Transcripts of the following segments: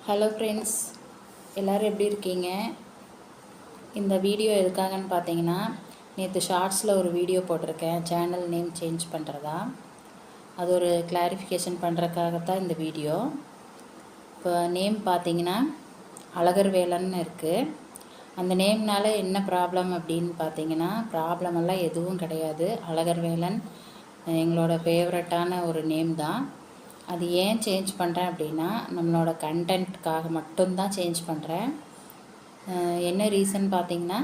Hello friends, எல்லோரும் எப்படி இருக்கீங்க? இந்த வீடியோ எதுக்காகன்னு பார்த்தீங்கன்னா, நேற்று ஷார்ட்ஸில் ஒரு வீடியோ போட்டிருக்கேன், சேனல் நேம் சேஞ்ச் பண்ணுறதா. அது ஒரு கிளாரிஃபிகேஷன் பண்ணுறதுக்காகத்தான் இந்த வீடியோ. இப்போ நேம் பார்த்தீங்கன்னா அழகர் வேலன்னு இருக்குது. அந்த நேம்னால என்ன ப்ராப்ளம் அப்படின்னு பார்த்தீங்கன்னா, ப்ராப்ளமெல்லாம் எதுவும் கிடையாது. அழகர் வேலன் எங்களோட ஃபேவரட்டான ஒரு நேம் தான். அது ஏன் சேஞ்ச் பண்ணுறேன் அப்படின்னா, நம்மளோட கண்டென்ட்காக மட்டும்தான் சேஞ்ச் பண்ணுறேன். என்ன ரீசன் பார்த்திங்கன்னா,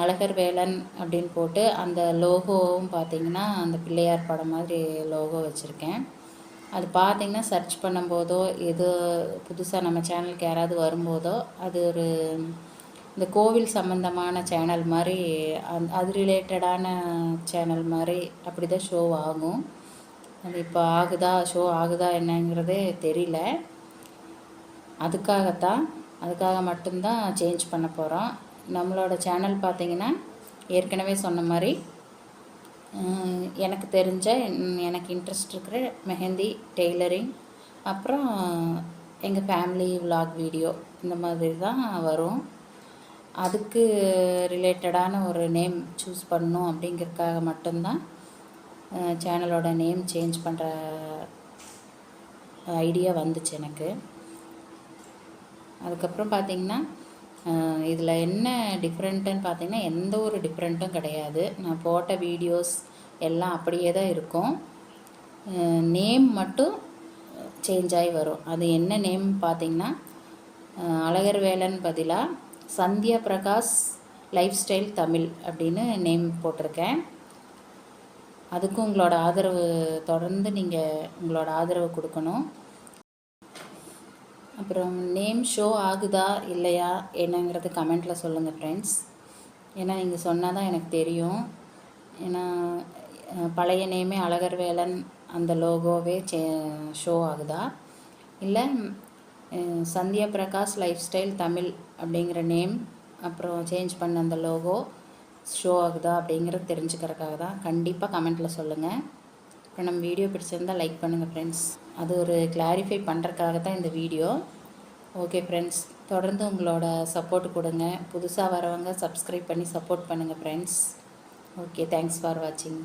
அழகர் வேலன் அப்படின்னு போட்டு அந்த லோகோவும் பார்த்திங்கன்னா அந்த பிள்ளையார் படம் மாதிரி லோகோ வச்சுருக்கேன். அது பார்த்திங்கன்னா சர்ச் பண்ணும்போதோ எது புதுசாக நம்ம சேனலுக்கு யாராவது வரும்போதோ அது ஒரு இந்த கோவில் சம்மந்தமான சேனல் மாதிரி அது ரிலேட்டடான சேனல் மாதிரி அப்படி தான் ஷோ ஆகும். அது இப்போ ஷோ ஆகுதா என்னங்கிறதே தெரியல. அதுக்காக மட்டும்தான் சேஞ்ச் பண்ண போகிறோம். நம்மளோட சேனல் பார்த்திங்கன்னா ஏற்கனவே சொன்ன மாதிரி எனக்கு தெரிஞ்ச எனக்கு இன்ட்ரெஸ்ட் இருக்கிற மெஹந்தி, டெய்லரிங், அப்புறம் எங்கள் ஃபேமிலி விலாக் வீடியோ இந்த மாதிரி தான் வரும். அதுக்கு ரிலேட்டடான ஒரு நேம் சூஸ் பண்ணணும் அப்படிங்கிறதுக்காக மட்டும்தான் சேனலோட நேம் சேஞ்ச் பண்ணுற ஐடியா வந்துச்சு எனக்கு. அதுக்கப்புறம் பார்த்திங்கன்னா இதில் என்ன டிஃப்ரெண்ட்டுன்னு பார்த்திங்கன்னா எந்த ஒரு டிஃப்ரெண்ட்டும் கிடையாது. நான் போட்ட வீடியோஸ் எல்லாம் அப்படியே தான் இருக்கும். நேம் மட்டும் சேஞ்ச் ஆகி வரும். அது என்ன நேம் பார்த்திங்கன்னா அழகர் வேலன் பதிலாக சந்தியா பிரகாஷ் லைஃப் ஸ்டைல் தமிழ் அப்படின்னு நேம் போட்டிருக்கேன். அதுக்கும் உங்களோட ஆதரவு தொடர்ந்து நீங்கள் உங்களோட ஆதரவு கொடுக்கணும். அப்புறம் நேம் ஷோ ஆகுதா இல்லையா என்னங்கிறது கமெண்ட்டில் சொல்லுங்கள் ஃப்ரெண்ட்ஸ். ஏன்னா நீங்கள் சொன்னால் தான் எனக்கு தெரியும். ஏன்னா பழைய நேமே அழகர் வேலன் அந்த லோகோவே ஷோ ஆகுதா, இல்லை சந்தியா பிரகாஷ் லைஃப் ஸ்டைல் தமிழ் அப்படிங்கிற நேம் அப்புறம் சேஞ்ச் பண்ண அந்த லோகோ ஷோ ஆகுதா அப்படிங்கிறது தெரிஞ்சுக்கிறதுக்காக தான். கண்டிப்பாக கமெண்ட்டில் சொல்லுங்கள். இப்போ நம்ம வீடியோ பிடிச்சிருந்தால் லைக் பண்ணுங்கள் ஃப்ரெண்ட்ஸ். அது ஒரு கிளாரிஃபை பண்ணுறதுக்காக தான் இந்த வீடியோ. ஓகே ஃப்ரெண்ட்ஸ், தொடர்ந்து உங்களோட சப்போர்ட் கொடுங்க. புதுசாக வரவங்க சப்ஸ்கிரைப் பண்ணி சப்போர்ட் பண்ணுங்கள் ஃப்ரெண்ட்ஸ். ஓகே, தேங்க்ஸ் ஃபார் வாட்சிங்.